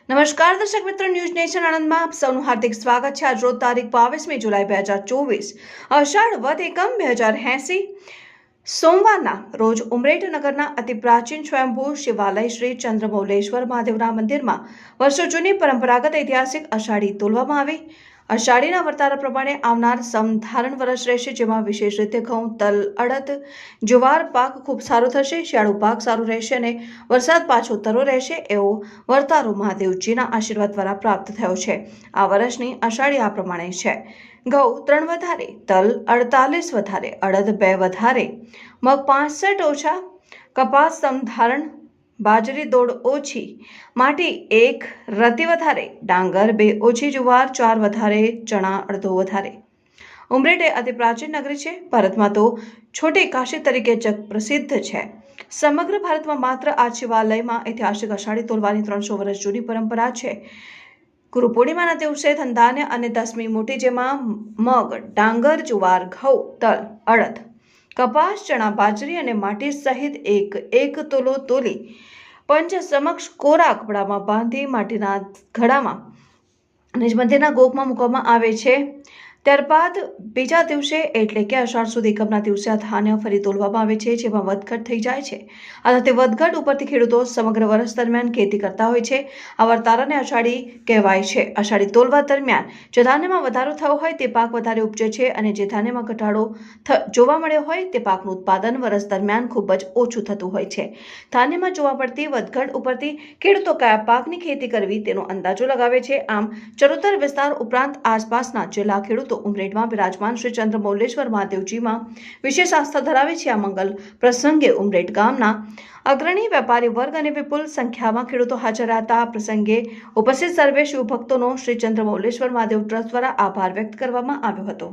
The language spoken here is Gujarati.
નમસ્કાર દર્શક મિત્રો, ન્યૂઝ નેશન આણંદમાં આપ સૌનું હાર્દિક સ્વાગત છે। આજ રોજ તારીખ 22મી જુલાઈ 2024 અષાઢ વદ એકમ 2080 સોમવારના રોજ ઉમરેઠ નગરના અતિ પ્રાચીન સ્વયંભૂ શિવાલય શ્રી ચંદ્રમૌલેશ્વર મહાદેવના મંદિરમાં વર્ષો જૂની પરંપરાગત ઐતિહાસિક અષાઢી તોલવામાં આવી। અષાઢીના વર્તારા પ્રમાણે આવનાર સમધારણ વર્ષ રહેશે, જેમાં વિશેષ રીતે ઘઉં, તલ, અડદ, જુવાર પાક ખૂબ સારો થશે, શિયાળુ પાક સારો રહેશે અને વરસાદ પાછોતરો રહેશે એવો વર્તારો મહાદેવજીના આશીર્વાદ દ્વારા પ્રાપ્ત થયો છે। આ વર્ષની અષાઢી આ પ્રમાણે છે: ઘઉં 3 વધારે, તલ 48 વધારે, અડદ 2 વધારે, મગ 65 ઓછા, કપાસ સમધારણ, બાજરી 1.5 ઓછી, માટી 1 રતી વધારે, ડાંગર 2 ઓછી, જુવાર 4 વધારે, ચણા અડધો વધારે। ઉમરેઠ એ અતિ પ્રાચીન નગરી છે। ભારતમાં તો છોટી કાશી તરીકે જગ પ્રસિદ્ધ છે। સમગ્ર ભારતમાં માત્ર આ શિવાલયમાં ઐતિહાસિક અષાઢી તોલવાની 300 વર્ષ જૂની પરંપરા છે। ગુરુ પૂર્ણિમાના દિવસે ધનધાન્ય અને 10મી મોટી, જેમાં મગ, ડાંગર, જુવાર, ઘઉં, તલ, અડદ, કપાસ, ચણા, બાજરી અને માટી સહિત એક તોલો તોલી પંચ સમક્ષ કોરા કપડામાં બાંધી માટીના ઘડામાં નિજ મંદિરના ગોખમાં મૂકવામાં આવે છે। ત્યારબાદ બીજા દિવસે એટલે કે અષાઢ સુદ એકમના દિવસે આ ધાન્ય ફરી તોલવામાં આવે છે, જેમાં વધઘટ થઈ જાય છે। આ સાથે વધઘટ ઉપરથી ખેડૂતો સમગ્ર વર્ષ દરમિયાન ખેતી કરતા હોય છે। આ વર્તારાને અષાઢી કહેવાય છે। અષાઢી તોલવા દરમિયાન જે ધાન્યમાં વધારો થયો હોય તે પાક વધારે ઉપજે છે અને જે ધાન્યમાં ઘટાડો જોવા મળ્યો હોય તે પાકનું ઉત્પાદન વર્ષ દરમિયાન ખૂબ જ ઓછું થતું હોય છે। ધાન્યમાં જોવા મળતી વધઘટ ઉપરથી ખેડૂતો કયા પાકની ખેતી કરવી તેનો અંદાજો લગાવે છે। આમ ચરોતર વિસ્તાર ઉપરાંત આસપાસના જિલ્લા ખેડૂતો ઉમરેઠમાં બિરાજમાન શ્રી ચંદ્રમૌલેશ્વર મહાદેવજીમાં વિશેષ આસ્થા ધરાવે છે। આ મંગલ પ્રસંગે ઉમરેઠ ગામના અગ્રણી વેપારી વર્ગ અને વિપુલ સંખ્યામાં ખેડૂતો હાજર હતા। આ પ્રસંગે ઉપસ્થિત સર્વે શિવભક્તોનો શ્રી ચંદ્રમૌલેશ્વર મહાદેવ ટ્રસ્ટ દ્વારા આભાર વ્યક્ત કરવામાં આવ્યો હતો।